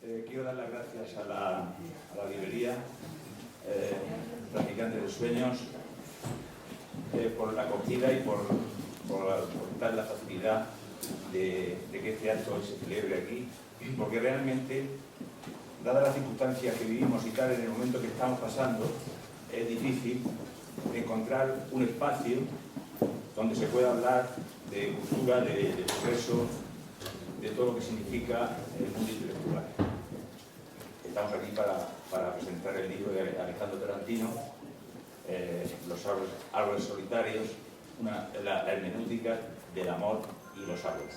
Quiero dar las gracias a la librería Traficantes de Sueños por la acogida y por dar la facilidad de que este acto se celebre aquí, porque realmente, dadas las circunstancias que vivimos y tal, en el momento que estamos pasando, es difícil encontrar un espacio donde se pueda hablar de cultura, de progreso, de todo lo que significa el mundo intelectual. Estamos aquí para presentar el libro de Alejandro Tarantino, Los árboles solitarios, la hermenéutica del amor y los árboles.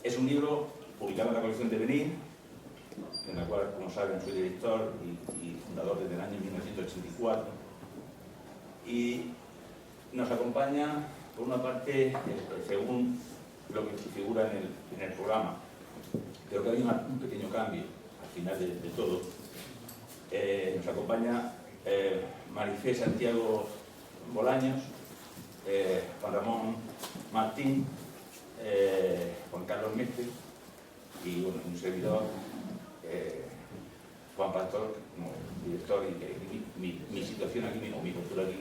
Es un libro publicado en la colección Devenir, en la cual, como saben, soy director y fundador desde el año 1984. Y nos acompaña, por una parte, según lo que figura en el programa. Creo que hay un pequeño cambio al final de todo. Nos acompaña Marifé Santiago Bolaños, Juan Ramón Martín, Juan Carlos Mestre y bueno, un servidor, Juan Pastor, como director, y mi situación aquí, mi postura aquí,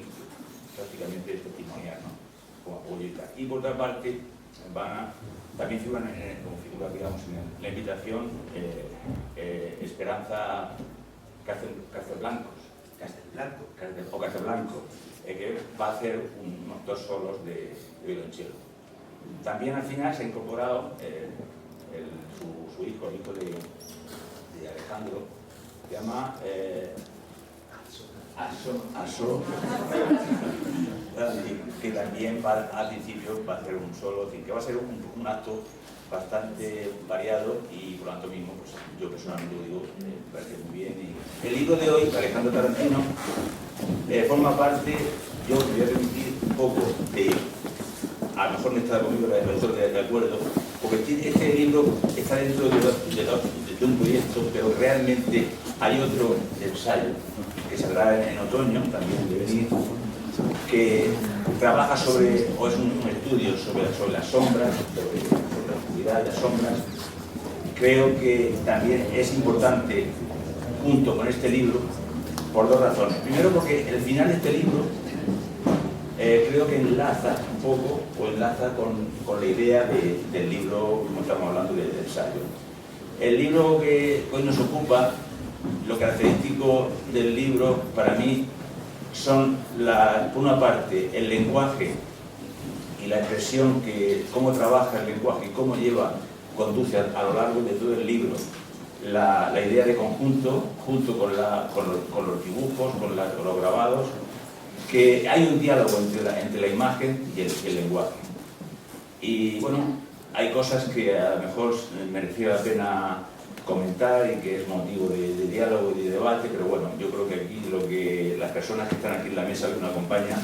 prácticamente es testimonial, ¿no? Como apoyo y tal. Y por otra parte, también figuran como figura, digamos, en la invitación Esperanza Castelblanco, que va a hacer unos 2 solos de violonchelo. También al final se ha incorporado su hijo, el hijo de Alejandro, que se llama Aso, que también al principio va a hacer un solo, que va a ser un acto bastante variado y por lo tanto mismo, pues yo personalmente lo digo, me parece muy bien. Y el libro de hoy, Alejandro Tarantino, forma parte, yo me voy a remitir un poco a lo mejor no está conmigo el autor de acuerdo, porque este libro está dentro de un proyecto, pero realmente hay otro ensayo que saldrá en otoño, también de venir, que trabaja sobre, o es un estudio sobre las sombras, sobre la oscuridad y las sombras. Creo que también es importante, junto con este libro, por 2 razones. Primero, porque el final de este libro creo que enlaza un poco, o enlaza con la idea del libro, como estamos hablando, del ensayo. El libro que hoy nos ocupa, lo característico del libro para mí son, por una parte, el lenguaje y la expresión, cómo trabaja el lenguaje y cómo conduce a lo largo de todo el libro la idea de conjunto, junto con los dibujos, con los grabados, que hay un diálogo entre la imagen y el lenguaje. Y bueno, hay cosas que a lo mejor merecía la pena comentar y que es motivo de diálogo y de debate, pero bueno, yo creo que aquí las personas que están aquí en la mesa que nos acompañan,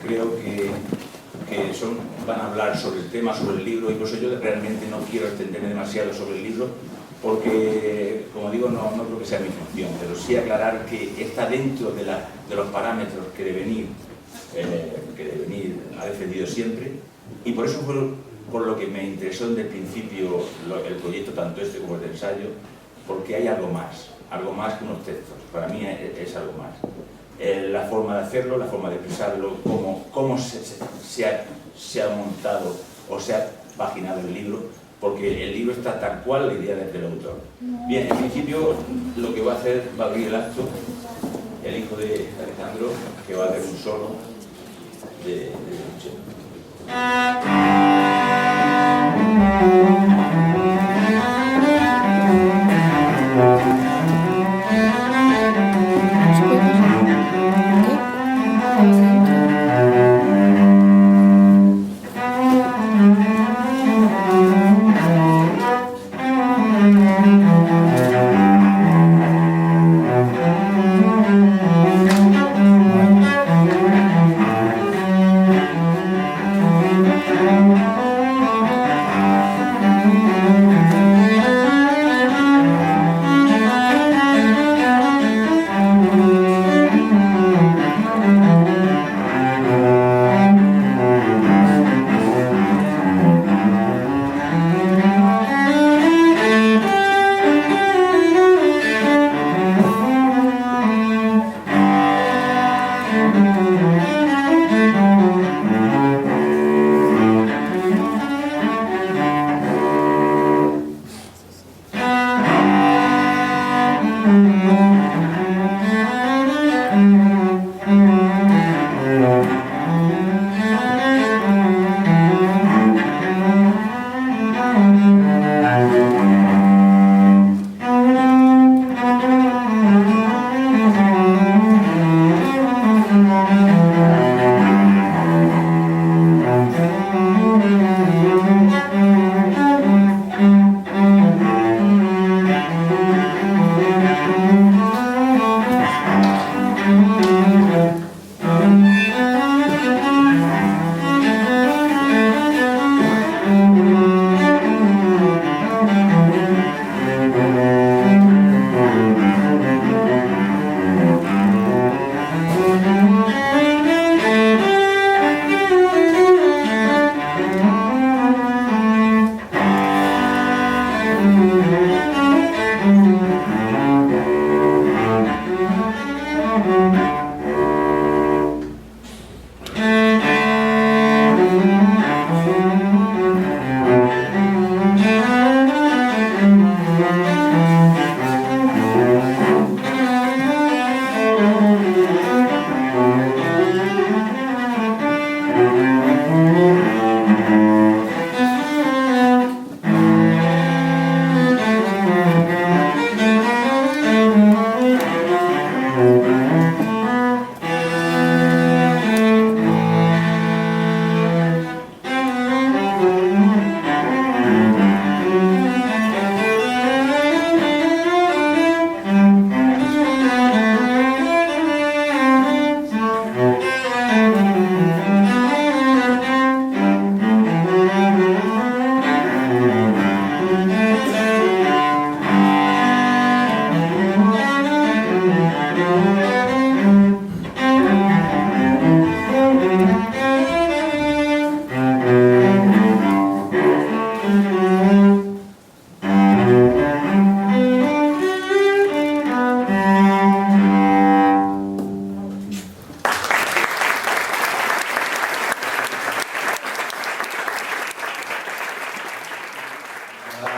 creo que van a hablar sobre el tema, sobre el libro, y por eso yo realmente no quiero extenderme demasiado sobre el libro, porque, como digo, no creo que sea mi función, pero sí aclarar que está dentro de los parámetros que Devenir ha defendido siempre, y por eso fue por lo que me interesó desde el principio el proyecto, tanto este como el de ensayo, porque hay algo más que unos textos. Para mí es algo más. La forma de hacerlo, la forma de expresarlo, cómo se ha montado o se ha paginado el libro, porque el libro está tal cual la idea del autor. Bien, en principio lo que va a abrir el acto, el hijo de Alejandro, que va a hacer un solo de violonchelo.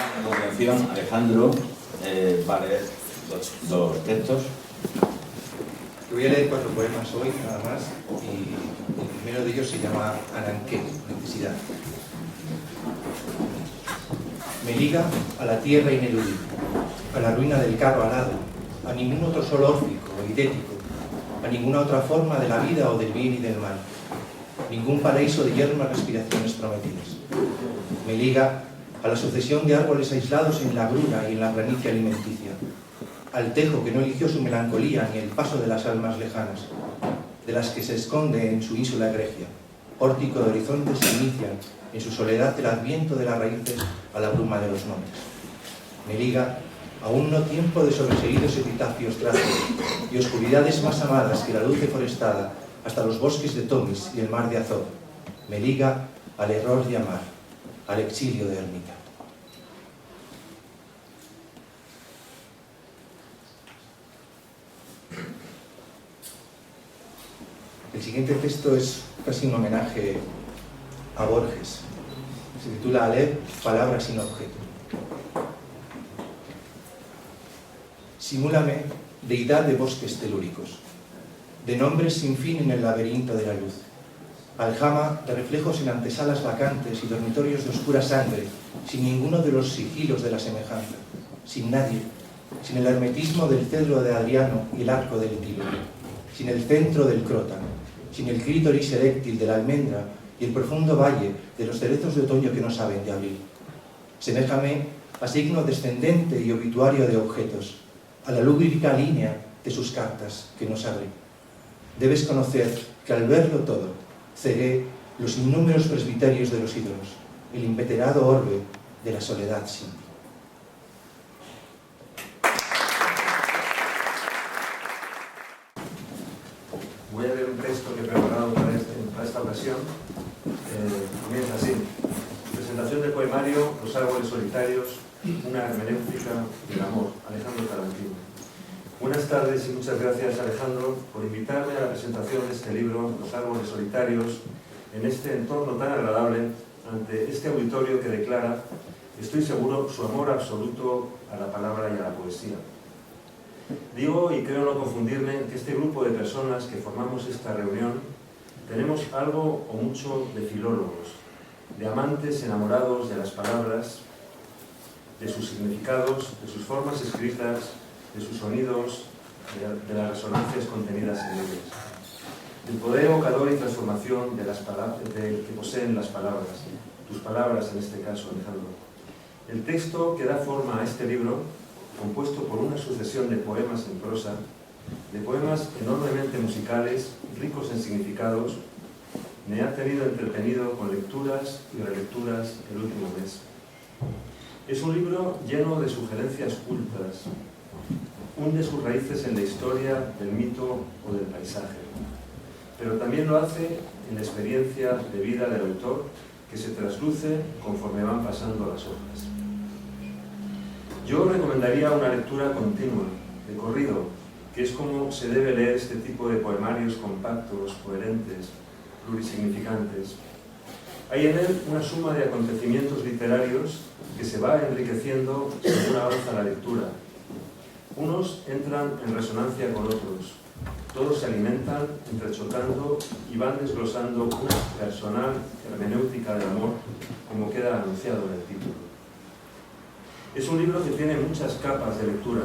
A continuación, Alejandro va a leer dos textos. Voy a leer 4 poemas hoy, nada más, y el primero de ellos se llama Aranqué, necesidad. Me liga a la tierra ineludible, a la ruina del carro alado, a ningún otro sol órfico o idético, a ninguna otra forma de la vida o del bien y del mal, ningún paraíso de yermas respiraciones prometidas. Me liga a la sucesión de árboles aislados en la agrura y en la planicie alimenticia, al tejo que no eligió su melancolía ni el paso de las almas lejanas, de las que se esconde en su ínsula egregia, pórtico de horizontes que inician en su soledad el adviento de las raíces a la bruma de los montes. Me liga a un no tiempo de sobreseguidos epitafios trágicos y oscuridades más amadas que la luz deforestada hasta los bosques de Tomis y el mar de Azov. Me liga al error de amar, al exilio de ermita. El siguiente texto es casi un homenaje a Borges. Se titula Aleph, palabras sin objeto. Simúlame, deidad de bosques telúricos, de nombres sin fin en el laberinto de la luz, aljama de reflejos en antesalas vacantes y dormitorios de oscura sangre, sin ninguno de los sigilos de la semejanza, sin nadie, sin el hermetismo del cedro de Adriano y el arco del Tilo, sin el centro del crótano, sin el clítoris eréctil de la almendra y el profundo valle de los cerezos de otoño que no saben de abril. Seméjame a signo descendente y obituario de objetos, a la lúbrica línea de sus cartas que nos abren. Debes conocer que al verlo todo, cegué los innúmeros presbiterios de los ídolos, el inveterado orbe de la soledad sin ti. Voy a leer un texto que he preparado para esta ocasión. Comienza así. Presentación del poemario Los árboles solitarios, una hermenéutica del amor, Alejandro Tarantino. Buenas tardes y muchas gracias, Alejandro, por invitarme a la presentación de este libro, Los árboles solitarios, en este entorno tan agradable, ante este auditorio que declara, estoy seguro, su amor absoluto a la palabra y a la poesía. Digo, y creo no confundirme, que este grupo de personas que formamos esta reunión tenemos algo o mucho de filólogos, de amantes enamorados de las palabras, de sus significados, de sus formas escritas, de sus sonidos, de las resonancias contenidas en ellas, del poder evocador y transformación de las que poseen las palabras, tus palabras en este caso, Alejandro. El texto que da forma a este libro, compuesto por una sucesión de poemas en prosa, de poemas enormemente musicales, ricos en significados, me ha tenido entretenido con lecturas y relecturas el último mes. Es un libro lleno de sugerencias cultas, hunde sus raíces en la historia, del mito o del paisaje, pero también lo hace en la experiencia de vida del autor que se trasluce conforme van pasando las hojas. Yo recomendaría una lectura continua, de corrido, que es como se debe leer este tipo de poemarios compactos, coherentes, plurisignificantes. Hay en él una suma de acontecimientos literarios que se va enriqueciendo según avanza la lectura. Unos entran en resonancia con otros, todos se alimentan, entrechocando y van desglosando una personal hermenéutica del amor, como queda anunciado en el título. Es un libro que tiene muchas capas de lectura.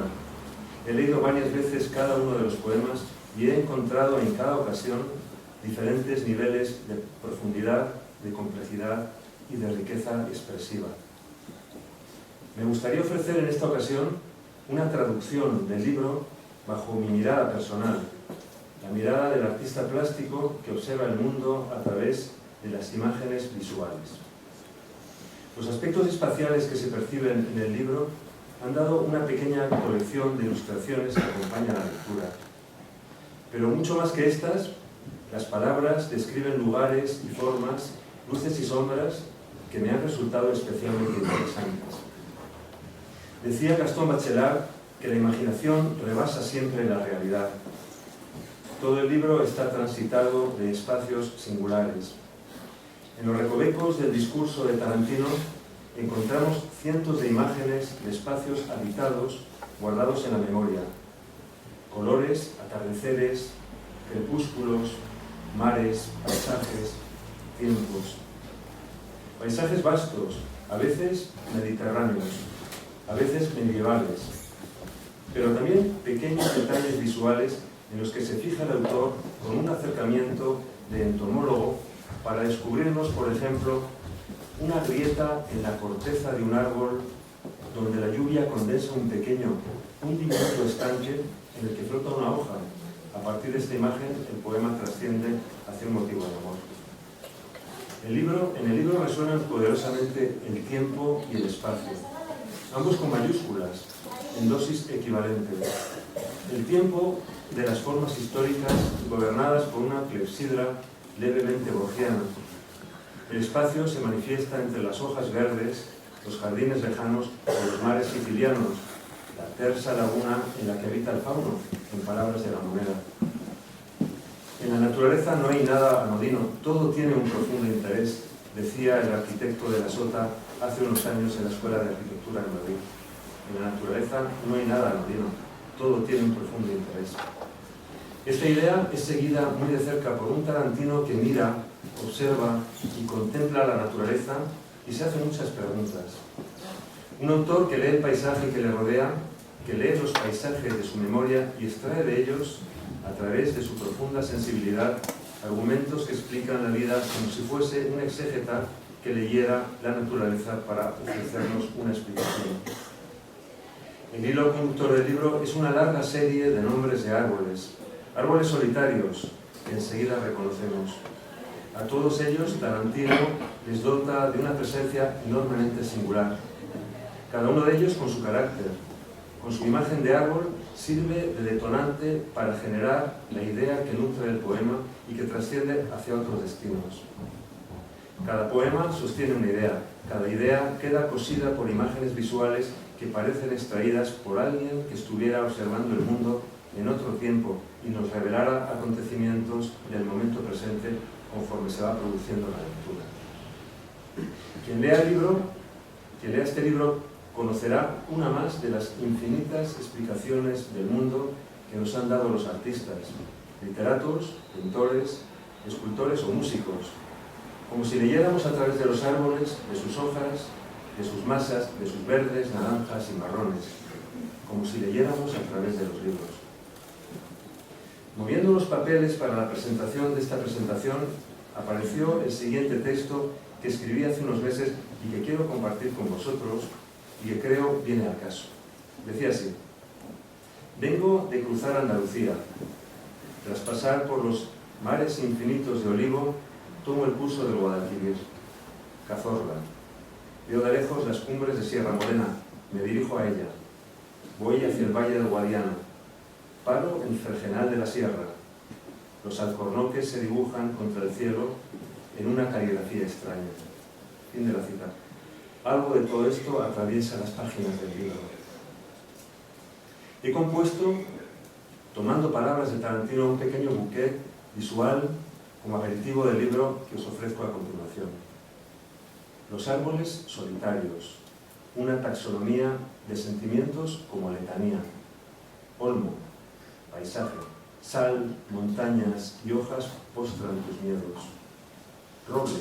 He leído varias veces cada uno de los poemas y he encontrado en cada ocasión diferentes niveles de profundidad, de complejidad y de riqueza expresiva. Me gustaría ofrecer en esta ocasión una traducción del libro bajo mi mirada personal, la mirada del artista plástico que observa el mundo a través de las imágenes visuales. Los aspectos espaciales que se perciben en el libro han dado una pequeña colección de ilustraciones que acompañan la lectura. Pero mucho más que estas, las palabras describen lugares y formas, luces y sombras que me han resultado especialmente interesantes. Decía Gaston Bachelard que la imaginación rebasa siempre la realidad. Todo el libro está transitado de espacios singulares. En los recovecos del discurso de Tarantino encontramos cientos de imágenes de espacios habitados guardados en la memoria. Colores, atardeceres, crepúsculos, mares, paisajes, tiempos. Paisajes vastos, a veces mediterráneos, a veces medievales, pero también pequeños detalles visuales en los que se fija el autor con un acercamiento de entomólogo para descubrirnos, por ejemplo, una grieta en la corteza de un árbol donde la lluvia condensa un diminuto estanque en el que flota una hoja. A partir de esta imagen, el poema trasciende hacia un motivo de amor. En el libro resuenan poderosamente el tiempo y el espacio, ambos con mayúsculas, en dosis equivalentes. El tiempo de las formas históricas gobernadas por una clepsidra levemente borgiana. El espacio se manifiesta entre las hojas verdes, los jardines lejanos o los mares sicilianos, la tersa laguna en la que habita el fauno, en palabras de la moneda. En la naturaleza no hay nada anodino, todo tiene un profundo interés, decía el arquitecto de la Sota hace unos años en la Escuela de Arquitectura en Madrid. En la naturaleza no hay nada anodino, todo tiene un profundo interés. Esta idea es seguida muy de cerca por un Tarantino que mira, observa y contempla la naturaleza y se hace muchas preguntas. Un autor que lee el paisaje que le rodea, que lee los paisajes de su memoria y extrae de ellos, a través de su profunda sensibilidad, argumentos que explican la vida como si fuese un exégeta que leyera la naturaleza para ofrecernos una explicación. El hilo conductor del libro es una larga serie de nombres de árboles, árboles solitarios que enseguida reconocemos. A todos ellos Tarantino les dota de una presencia enormemente singular. Cada uno de ellos con su carácter, con su imagen de árbol, sirve de detonante para generar la idea que nutre el poema y que trasciende hacia otros destinos. Cada poema sostiene una idea, cada idea queda cosida por imágenes visuales que parecen extraídas por alguien que estuviera observando el mundo en otro tiempo y nos revelara acontecimientos del momento presente conforme se va produciendo la lectura. Quien lea este libro conocerá una más de las infinitas explicaciones del mundo que nos han dado los artistas, literatos, pintores, escultores o músicos, como si leyéramos a través de los árboles, de sus hojas, de sus masas, de sus verdes, naranjas y marrones, como si leyéramos a través de los libros. Moviendo los papeles para la presentación de esta presentación, apareció el siguiente texto que escribí hace unos meses y que quiero compartir con vosotros y que creo viene al caso. Decía así: vengo de cruzar Andalucía. Tras pasar por los mares infinitos de olivo, tomo el curso del Guadalquivir. Cazorla. Veo de lejos las cumbres de Sierra Morena. Me dirijo a ella. Voy hacia el valle del Guadiana. Paro en Fregenal de la Sierra. Los alcornoques se dibujan contra el cielo en una caligrafía extraña. Fin de la cita. Algo de todo esto atraviesa las páginas del libro. He compuesto, tomando palabras de Tarantino, un pequeño bouquet visual como aperitivo del libro que os ofrezco a continuación. Los árboles solitarios, una taxonomía de sentimientos como letanía. Olmo, paisaje, sal, montañas y hojas postran tus miedos. Roble,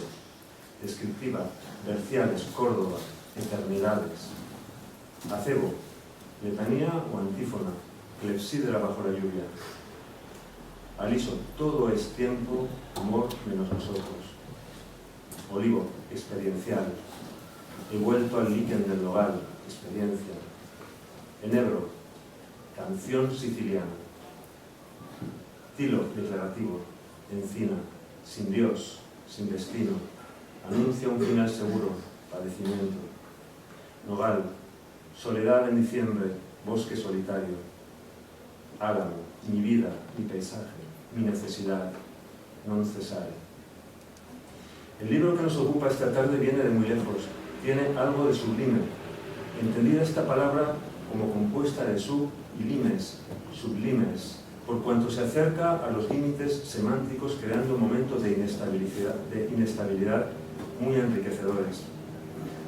descriptiva, verciales, Córdoba, eternidades. Acebo, letanía o antífona, clepsidra bajo la lluvia. Aliso, todo es tiempo, amor menos nosotros. Olivo, experiencial. He vuelto al líquen del nogal, experiencia. Enebro, canción siciliana. Tilo, declarativo. Encina, sin Dios, sin destino. Anuncia un final seguro, padecimiento. Nogal, soledad en diciembre, bosque solitario. Álamo, mi vida, mi paisaje, mi necesidad, non cesare. El libro que nos ocupa esta tarde viene de muy lejos, tiene algo de sublime. Entendida esta palabra como compuesta de sub y limes, sublimes, por cuanto se acerca a los límites semánticos creando momentos de inestabilidad muy enriquecedores.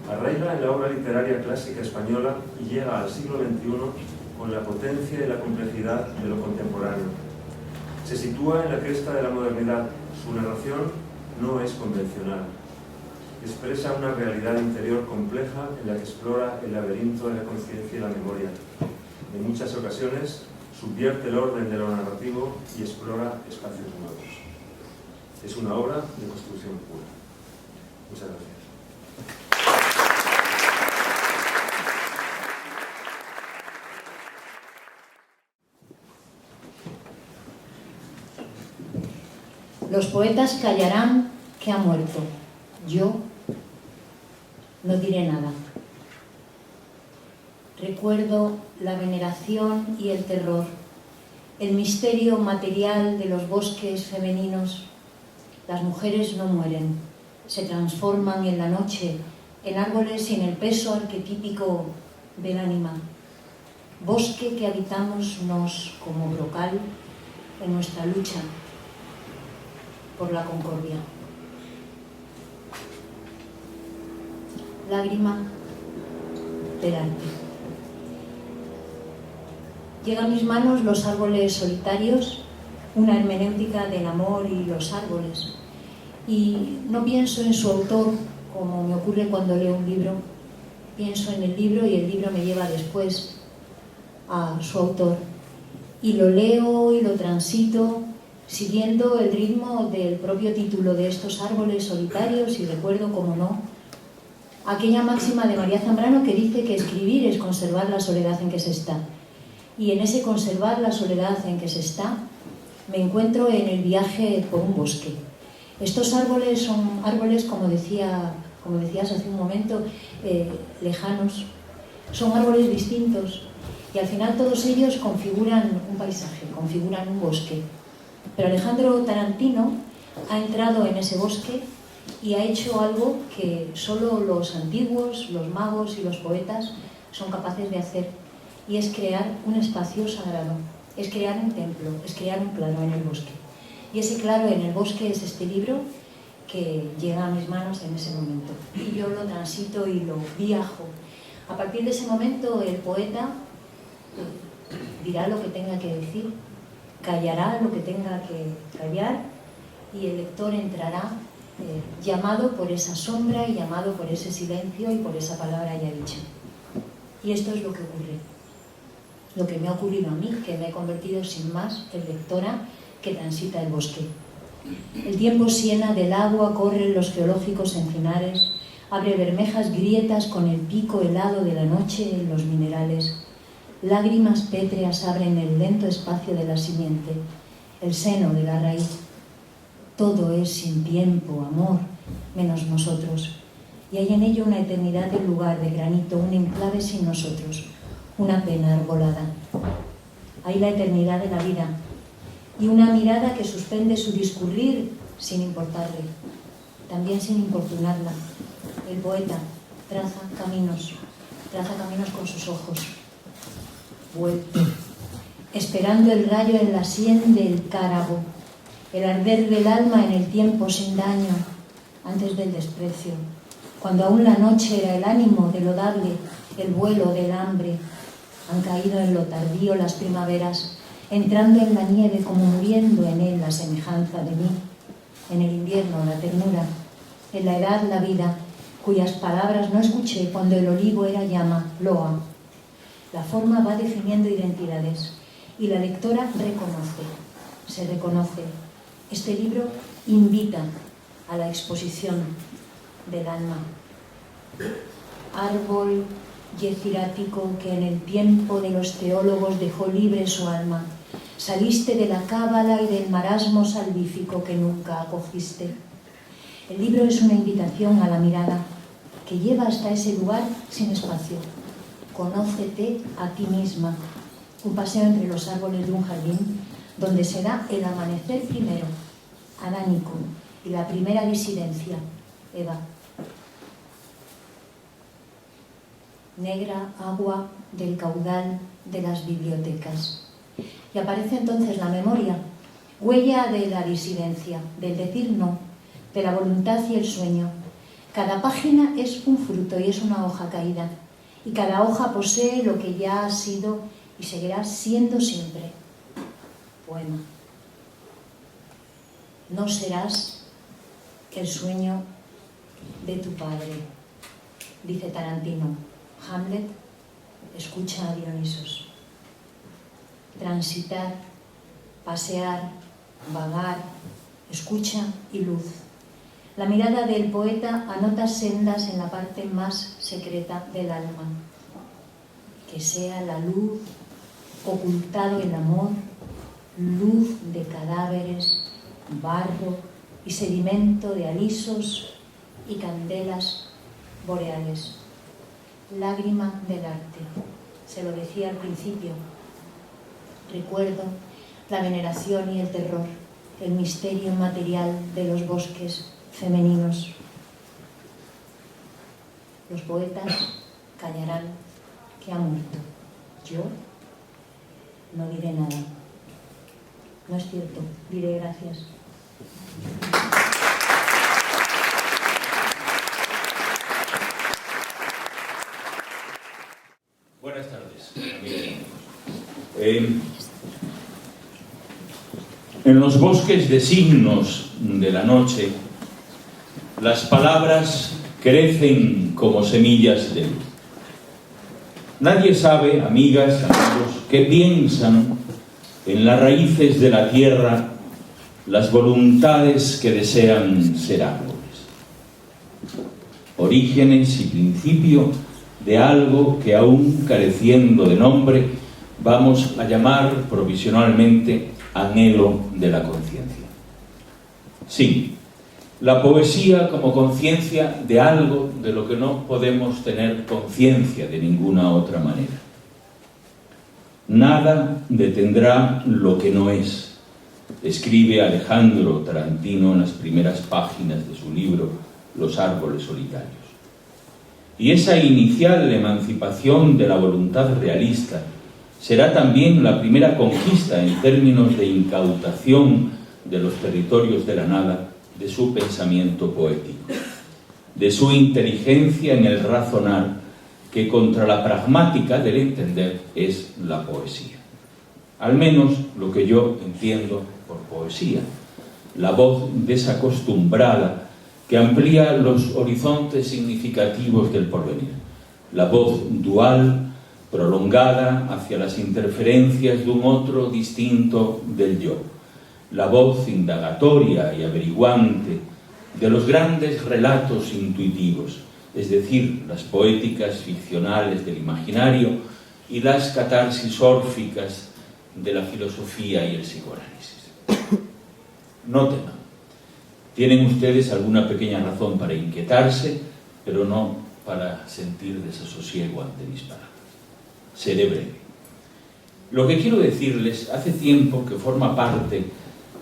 Arraiga en la obra literaria clásica española y llega al siglo XXI con la potencia y la complejidad de lo contemporáneo. Se sitúa en la cresta de la modernidad. Su narración no es convencional. Expresa una realidad interior compleja en la que explora el laberinto de la conciencia y la memoria. En muchas ocasiones subvierte el orden de lo narrativo y explora espacios nuevos. Es una obra de construcción pura. Muchas gracias. Los poetas callarán que ha muerto. Yo no diré nada. Recuerdo la veneración y el terror, el misterio material de los bosques femeninos. Las mujeres no mueren, se transforman en la noche en árboles sin el peso arquetípico del ánima. Bosque que habitamos nos como brocal en nuestra lucha por la concordia. Lágrima del arte. Llega a mis manos Los árboles solitarios, una hermenéutica del amor y los árboles. Y no pienso en su autor, como me ocurre cuando leo un libro. Pienso en el libro y el libro me lleva después a su autor. Y lo leo y lo transito siguiendo el ritmo del propio título de Estos árboles solitarios, y recuerdo, como no, aquella máxima de María Zambrano que dice que escribir es conservar la soledad en que se está. Y en ese conservar la soledad en que se está, me encuentro en el viaje por un bosque. Estos árboles son árboles, como decías hace un momento, lejanos. Son árboles distintos y al final todos ellos configuran un paisaje, configuran un bosque. Pero Alejandro Tarantino ha entrado en ese bosque y ha hecho algo que solo los antiguos, los magos y los poetas son capaces de hacer, y es crear un espacio sagrado, es crear un templo, es crear un claro en el bosque. Y ese claro en el bosque es este libro que llega a mis manos en ese momento. Y yo lo transito y lo viajo. A partir de ese momento el poeta dirá lo que tenga que decir, callará lo que tenga que callar, y el lector entrará llamado por esa sombra y llamado por ese silencio y por esa palabra ya dicha. Y esto es lo que ocurre, lo que me ha ocurrido a mí, que me he convertido sin más en lectora que transita el bosque. El tiempo siena del agua, corren los geológicos encinares, abre bermejas grietas con el pico helado de la noche en los minerales. Lágrimas pétreas abren el lento espacio de la simiente, el seno de la raíz. Todo es sin tiempo, amor, menos nosotros. Y hay en ello una eternidad del lugar de granito, un enclave sin nosotros, una pena arbolada. Hay la eternidad de la vida y una mirada que suspende su discurrir sin importarle, también sin importunarla. El poeta traza caminos con sus ojos. Vuelto, esperando el rayo en la sien del cárabo, el arder del alma en el tiempo sin daño, antes del desprecio, cuando aún la noche era el ánimo de lo dable, el vuelo del hambre. Han caído en lo tardío las primaveras, entrando en la nieve como muriendo en él la semejanza de mí, en el invierno la ternura, en la edad la vida, cuyas palabras no escuché cuando el olivo era llama, loa. La forma va definiendo identidades y la lectora se reconoce. Este libro invita a la exposición del alma. Árbol yecirático que en el tiempo de los teólogos dejó libre su alma, saliste de la cábala y del marasmo salvífico que nunca acogiste. El libro es una invitación a la mirada que lleva hasta ese lugar sin espacio. Conócete a ti misma, un paseo entre los árboles de un jardín donde se da el amanecer primero, adánico, y la primera disidencia, Eva. Negra agua del caudal de las bibliotecas. Y aparece entonces la memoria, huella de la disidencia, del decir no, de la voluntad y el sueño, Cada página es un fruto y es una hoja caída, y cada hoja posee lo que ya ha sido y seguirá siendo siempre. Poema. No serás el sueño de tu padre, dice Tarantino. Hamlet escucha a Dionisos. Transitar, pasear, vagar, escucha y luz. La mirada del poeta anota sendas en la parte más secreta del alma. Que sea la luz, ocultado el amor, luz de cadáveres, barro y sedimento de alisos y candelas boreales. Lágrima del arte, se lo decía al principio. Recuerdo la veneración y el terror, el misterio material de los bosques femeninos. Los poetas callarán que ha muerto. Yo no diré nada. No es cierto, diré gracias. Buenas tardes, amigas y amigos. En los bosques de signos de la noche, las palabras crecen como semillas de luz. Nadie sabe, amigas, amigos, qué piensan en las raíces de la tierra las voluntades que desean ser árboles. Orígenes y principio de algo que, aún careciendo de nombre, vamos a llamar provisionalmente anhelo de la conciencia. Sí, la poesía como conciencia de algo de lo que no podemos tener conciencia de ninguna otra manera. Nada detendrá lo que no es, escribe Alejandro Tarantino en las primeras páginas de su libro Los árboles solitarios. Y esa inicial emancipación de la voluntad realista será también la primera conquista en términos de incautación de los territorios de la nada de su pensamiento poético, de su inteligencia en el razonar, que contra la pragmática del entender es la poesía. Al menos lo que yo entiendo por poesía, la voz desacostumbrada que amplía los horizontes significativos del porvenir, la voz dual, prolongada hacia las interferencias de un otro distinto del yo, la voz indagatoria y averiguante de los grandes relatos intuitivos, es decir, las poéticas ficcionales del imaginario y las catarsis órficas de la filosofía y el psicoanálisis. No teman. Tienen ustedes alguna pequeña razón para inquietarse, pero no para sentir desasosiego ante mis palabras. Seré breve. Lo que quiero decirles hace tiempo que forma parte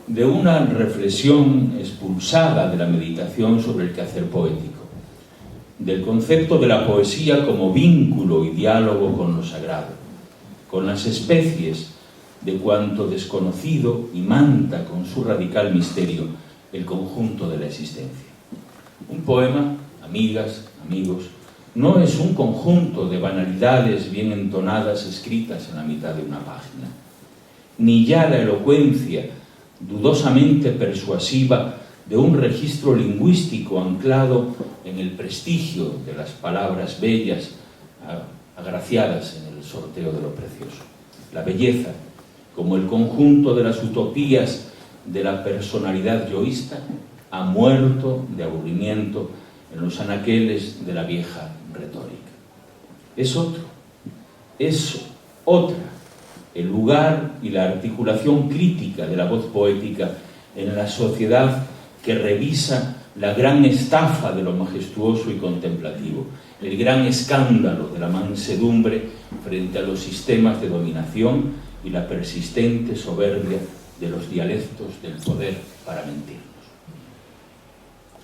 de una reflexión expulsada de la meditación sobre el quehacer poético, del concepto de la poesía como vínculo y diálogo con lo sagrado, con las especies de cuanto desconocido imanta con su radical misterio el conjunto de la existencia. Un poema, amigas, amigos, no es un conjunto de banalidades bien entonadas escritas en la mitad de una página, ni ya la elocuencia dudosamente persuasiva de un registro lingüístico anclado en el prestigio de las palabras bellas agraciadas en el sorteo de lo precioso. La belleza, como el conjunto de las utopías de la personalidad yoísta, ha muerto de aburrimiento en los anaqueles de la vieja retórica. Es otra el lugar y la articulación crítica de la voz poética en la sociedad que revisa la gran estafa de lo majestuoso y contemplativo, el gran escándalo de la mansedumbre frente a los sistemas de dominación y la persistente soberbia de los dialectos del poder para mentirnos.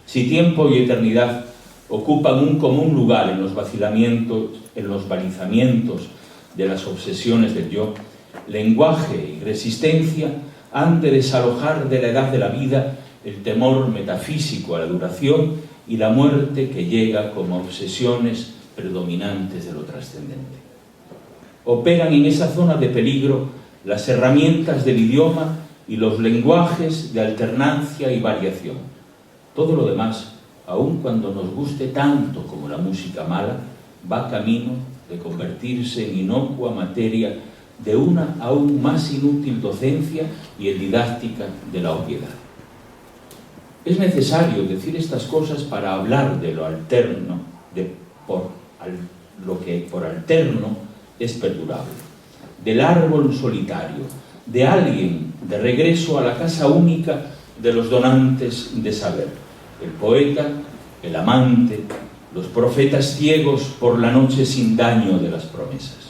Si tiempo y eternidad ocupan un común lugar en los vacilamientos, en los balizamientos de las obsesiones del yo, lenguaje y resistencia han de desalojar de la edad de la vida el temor metafísico a la duración y la muerte que llega como obsesiones predominantes de lo trascendente. Operan en esa zona de peligro las herramientas del idioma y los lenguajes de alternancia y variación. Todo lo demás, aun cuando nos guste tanto como la música mala, va camino de convertirse en inocua materia de una aún más inútil docencia y en didáctica de la obviedad. Es necesario decir estas cosas para hablar de lo alterno, lo que por alterno es perdurable, del árbol solitario, de alguien de regreso a la casa única de los donantes de saber, el poeta, el amante, los profetas ciegos por la noche sin daño de las promesas.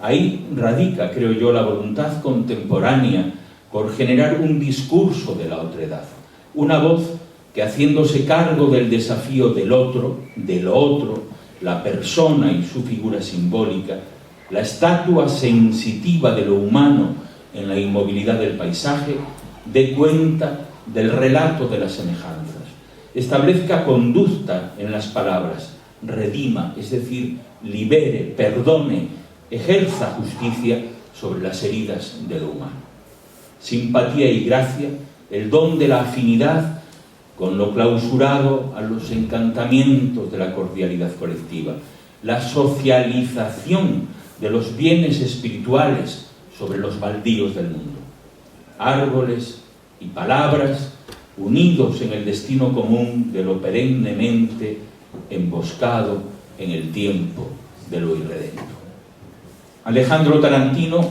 Ahí radica, creo yo, la voluntad contemporánea por generar un discurso de la otredad, una voz que, haciéndose cargo del desafío del otro, de lo otro, la persona y su figura simbólica, la estatua sensitiva de lo humano en la inmovilidad del paisaje, dé cuenta del relato de las semejanzas, establezca conducta en las palabras, redima, es decir, libere, perdone, ejerza justicia sobre las heridas de lo humano. Simpatía y gracia, el don de la afinidad con lo clausurado a los encantamientos de la cordialidad colectiva, la socialización de los bienes espirituales sobre los baldíos del mundo. Árboles y palabras unidos en el destino común de lo perennemente emboscado en el tiempo de lo irredento. Alejandro Tarantino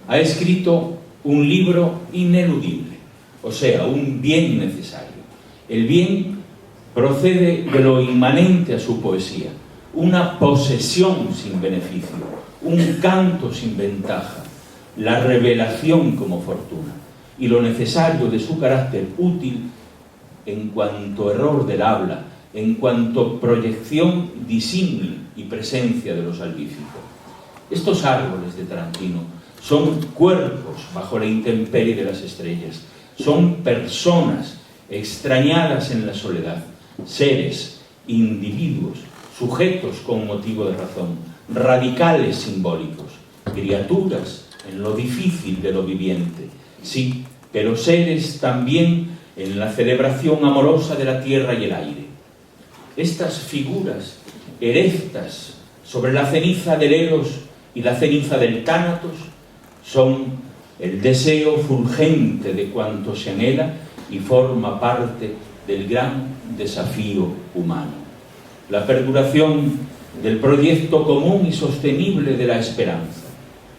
ha escrito un libro ineludible, o sea, un bien necesario. El bien procede de lo inmanente a su poesía, una posesión sin beneficio, un canto sin ventaja, la revelación como fortuna, y lo necesario de su carácter útil en cuanto error del habla, en cuanto proyección, disímil y presencia de lo salvífico. Estos árboles de Tarantino son cuerpos bajo la intemperie de las estrellas, son personas extrañadas en la soledad, seres, individuos, sujetos con motivo de razón, radicales simbólicos, criaturas en lo difícil de lo viviente, sí, pero seres también en la celebración amorosa de la tierra y el aire. Estas figuras erectas sobre la ceniza del Eros y la ceniza del Tánatos son el deseo fulgente de cuanto se anhela y forma parte del gran desafío humano. La perduración del proyecto común y sostenible de la esperanza.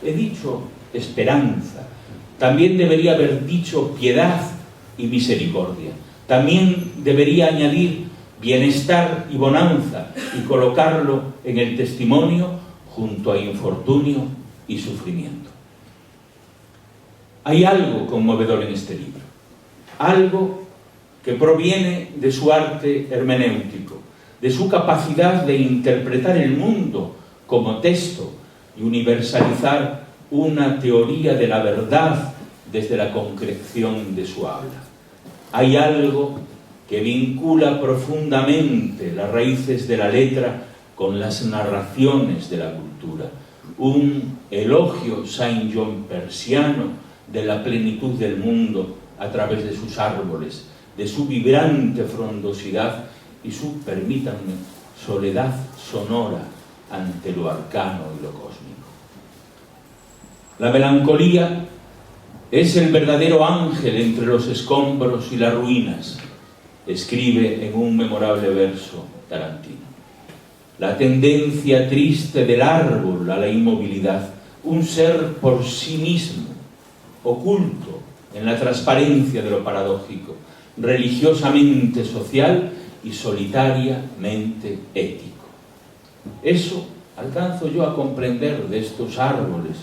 He dicho esperanza, también debería haber dicho piedad y misericordia. También debería añadir bienestar y bonanza y colocarlo en el testimonio junto a infortunio y sufrimiento. Hay algo conmovedor en este libro, algo que proviene de su arte hermenéutico, de su capacidad de interpretar el mundo como texto y universalizar una teoría de la verdad desde la concreción de su habla. Hay algo que vincula profundamente las raíces de la letra con las narraciones de la cultura, un elogio saint-jean-persiano de la plenitud del mundo a través de sus árboles, de su vibrante frondosidad y su, permítanme, soledad sonora ante lo arcano y lo cósmico. La melancolía es el verdadero ángel entre los escombros y las ruinas, escribe en un memorable verso Tarantino. La tendencia triste del árbol a la inmovilidad, un ser por sí mismo, oculto en la transparencia de lo paradójico, religiosamente social y solitariamente ético. Eso alcanzo yo a comprender de estos árboles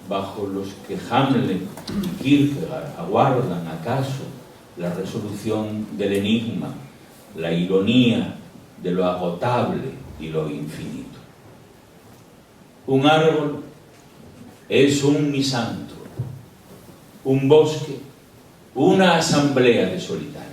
bajo los que Hamlet y Kierkegaard aguardan acaso la resolución del enigma, la ironía de lo agotable y lo infinito. Un árbol es un misántropo, un bosque, una asamblea de solitarios.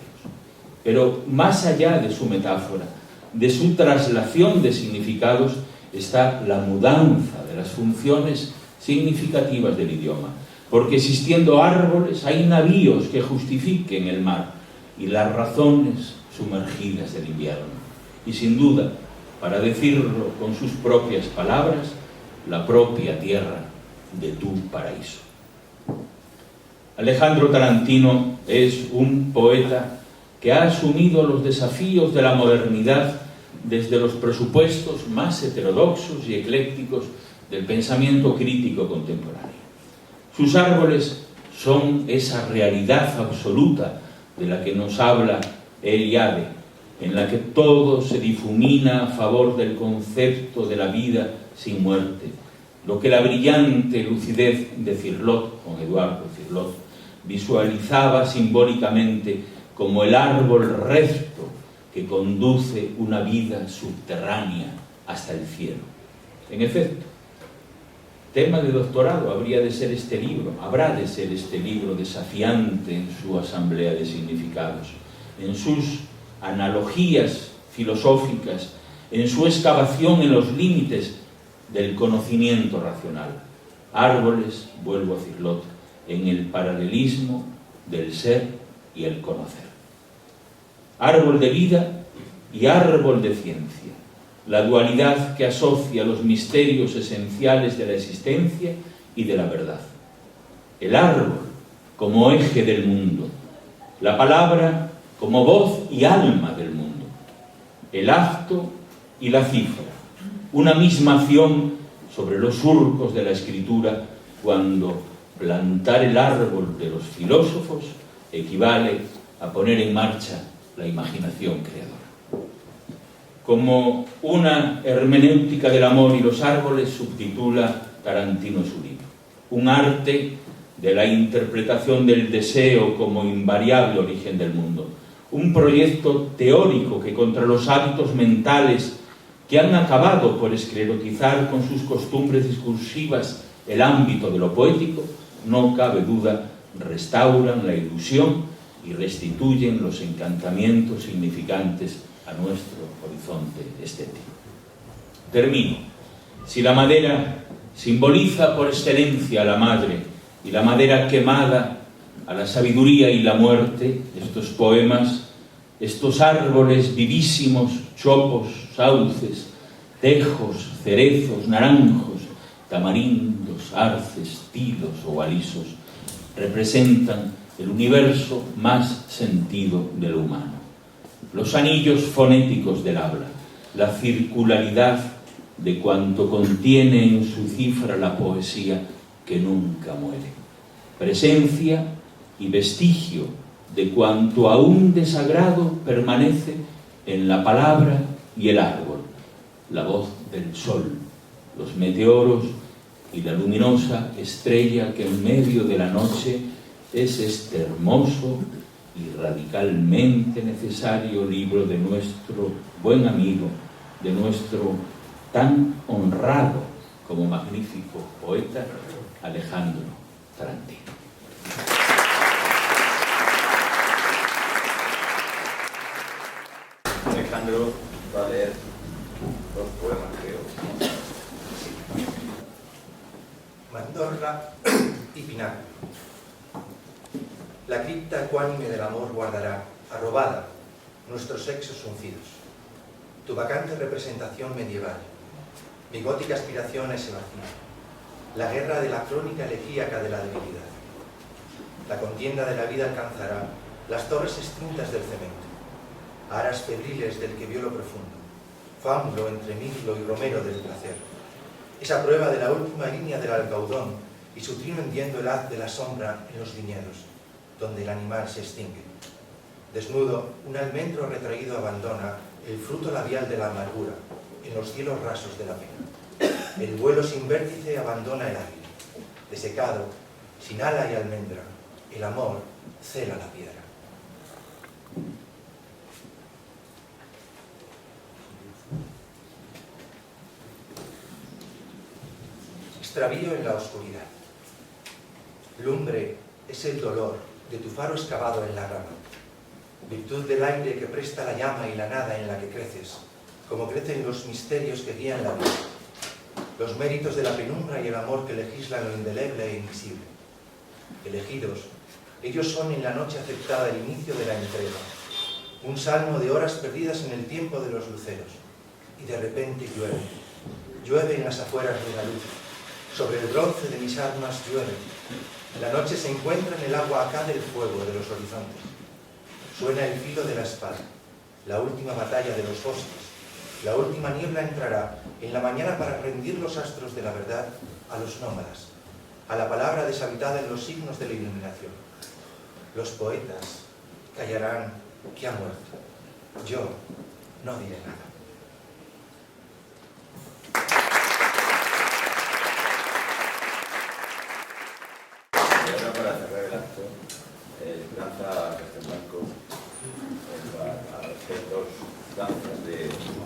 Pero más allá de su metáfora, de su traslación de significados, está la mudanza de las funciones significativas del idioma. Porque existiendo árboles, hay navíos que justifiquen el mar y las razones sumergidas del invierno. Y sin duda, para decirlo con sus propias palabras, la propia tierra de tu paraíso. Alejandro Tarantino es un poeta que ha asumido los desafíos de la modernidad desde los presupuestos más heterodoxos y eclécticos del pensamiento crítico contemporáneo. Sus árboles son esa realidad absoluta de la que nos habla Eliade, en la que todo se difumina a favor del concepto de la vida sin muerte, lo que la brillante lucidez de Cirlot, con Eduardo Cirlot, visualizaba simbólicamente como el árbol recto que conduce una vida subterránea hasta el cielo. En efecto, tema de doctorado habrá de ser este libro desafiante en su asamblea de significados, en sus analogías filosóficas, en su excavación en los límites del conocimiento racional. Árboles, vuelvo a Cirlot, en el paralelismo del ser y el conocer. Árbol de vida y árbol de ciencia, la dualidad que asocia los misterios esenciales de la existencia y de la verdad. El árbol como eje del mundo, la palabra como voz y alma del mundo, el acto y la cifra, una misma acción sobre los surcos de la escritura, cuando plantar el árbol de los filósofos equivale a poner en marcha la imaginación creadora. Como una hermenéutica del amor y los árboles, subtitula Tarantino su libro. Un arte de la interpretación del deseo como invariable origen del mundo. Un proyecto teórico que, contra los hábitos mentales que han acabado por esclerotizar con sus costumbres discursivas el ámbito de lo poético, no cabe duda, restauran la ilusión y restituyen los encantamientos significantes a nuestro horizonte estético. Termino. Si la madera simboliza por excelencia a la madre y la madera quemada a la sabiduría y la muerte, estos poemas, estos árboles vivísimos, chopos, sauces, tejos, cerezos, naranjos, tamarindos, arces, tilos o alisos, representan el universo más sentido de lo humano. Los anillos fonéticos del habla, la circularidad de cuanto contiene en su cifra la poesía que nunca muere. Presencia y vestigio de cuanto aún de sagrado permanece en la palabra y el árbol, la voz del sol, los meteoros y la luminosa estrella que en medio de la noche es este hermoso y radicalmente necesario libro de nuestro buen amigo, de nuestro tan honrado como magnífico poeta, Alejandro Tarantino. Alejandro va a leer dos poemas, creo. Mandorla y Pináculo. La cripta ecuánime del amor guardará, arrobada, nuestros sexos uncidos. Tu vacante representación medieval, mi gótica aspiración a ese vacío. La guerra de la crónica elegíaca de la debilidad. La contienda de la vida alcanzará las torres extintas del cemento, aras febriles del que vio lo profundo, fámulo entre mirlo y romero del placer. Esa prueba de la última línea del alcaudón y su trino hendiendo el haz de la sombra en los viñedos, donde el animal se extingue. Desnudo, un almendro retraído abandona el fruto labial de la amargura en los cielos rasos de la pena. El vuelo sin vértice abandona el águila. Desecado, sin ala y almendra, el amor cela la piedra. Extravío en la oscuridad. Lumbre es el dolor de tu faro excavado en la rama. virtud del aire que presta la llama y la nada en la que creces, como crecen los misterios que guían la vida, los méritos de la penumbra y el amor que legislan lo indeleble e invisible. Elegidos, ellos son en la noche aceptada el inicio de la entrega, un salmo de horas perdidas en el tiempo de los luceros, y de repente llueve en las afueras de la luz, sobre el bronce de mis armas llueve, la noche se encuentra en el agua acá del fuego de los horizontes, suena el filo de la espada, la última batalla de los bosques, la última niebla entrará en la mañana para rendir los astros de la verdad a los nómadas, a la palabra deshabitada en los signos de la iluminación. Los poetas callarán que ha muerto. Yo no diré nada. Y ahora, para cerrar el acto, Esperanza Castelblanco va a hacer dos danzas de Sebastián.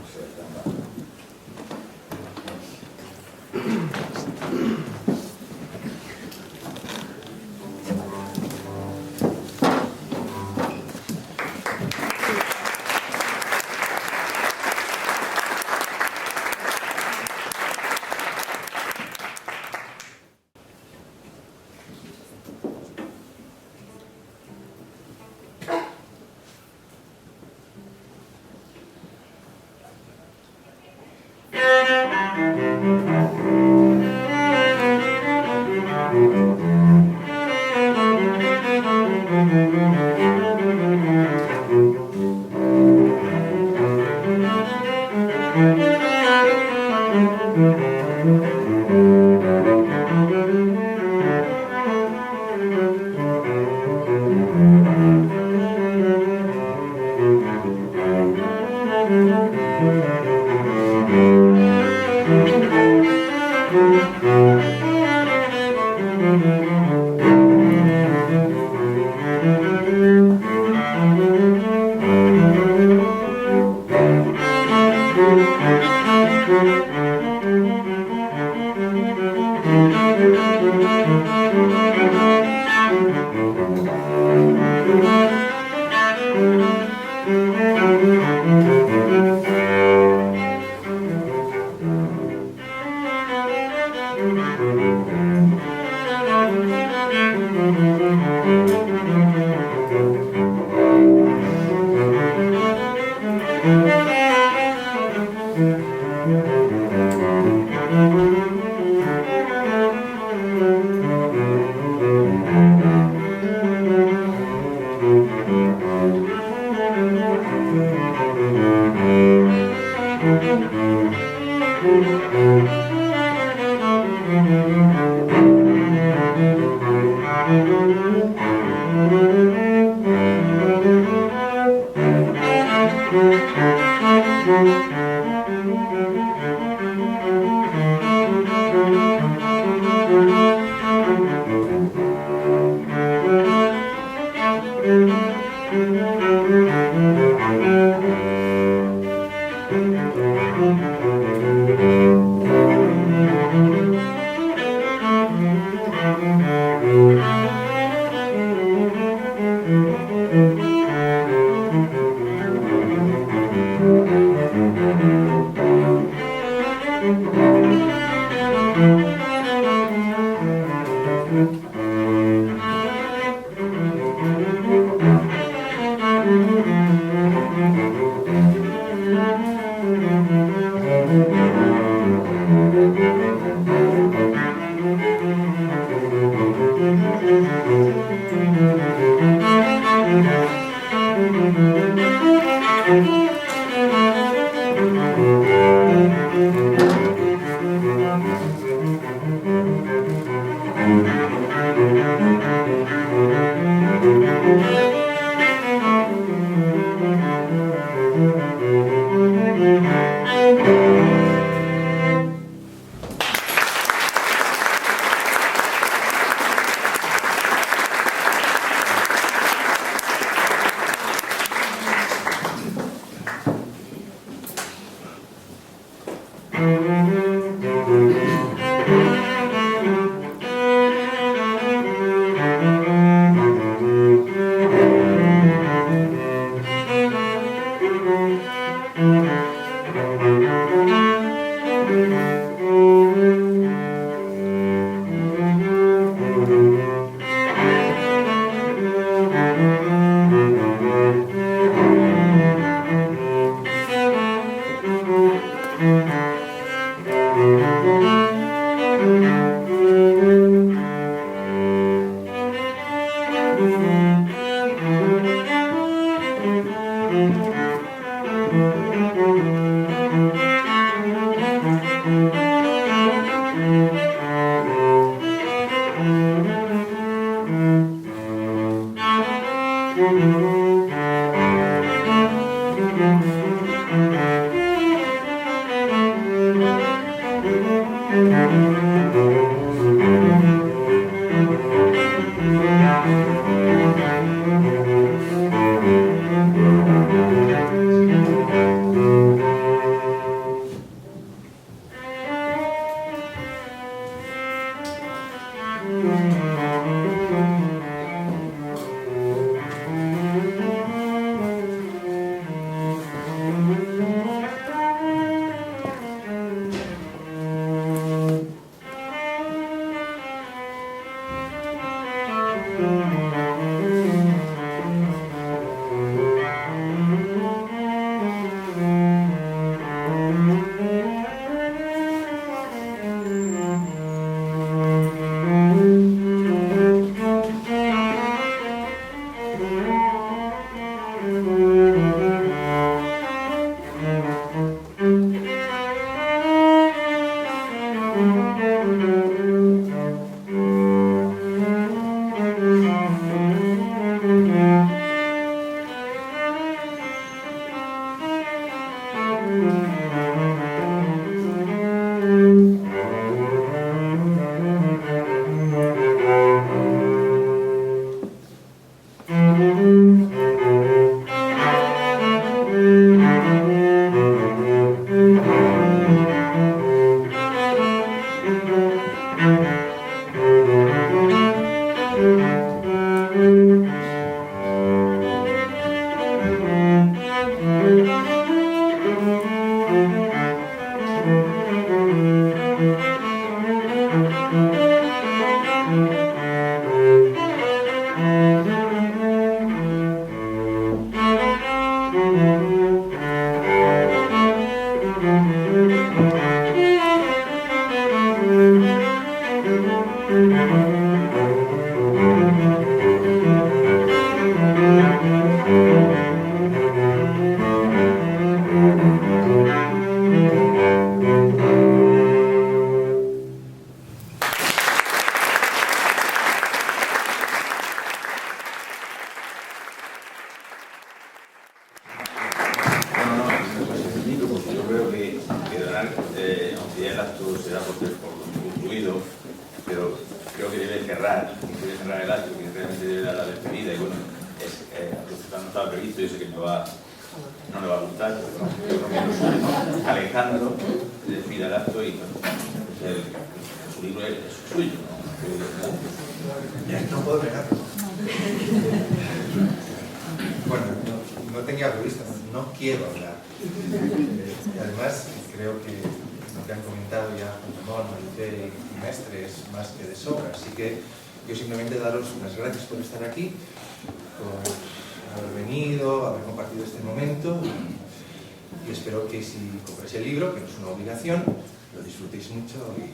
Lo disfrutéis mucho y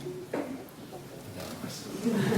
nada más.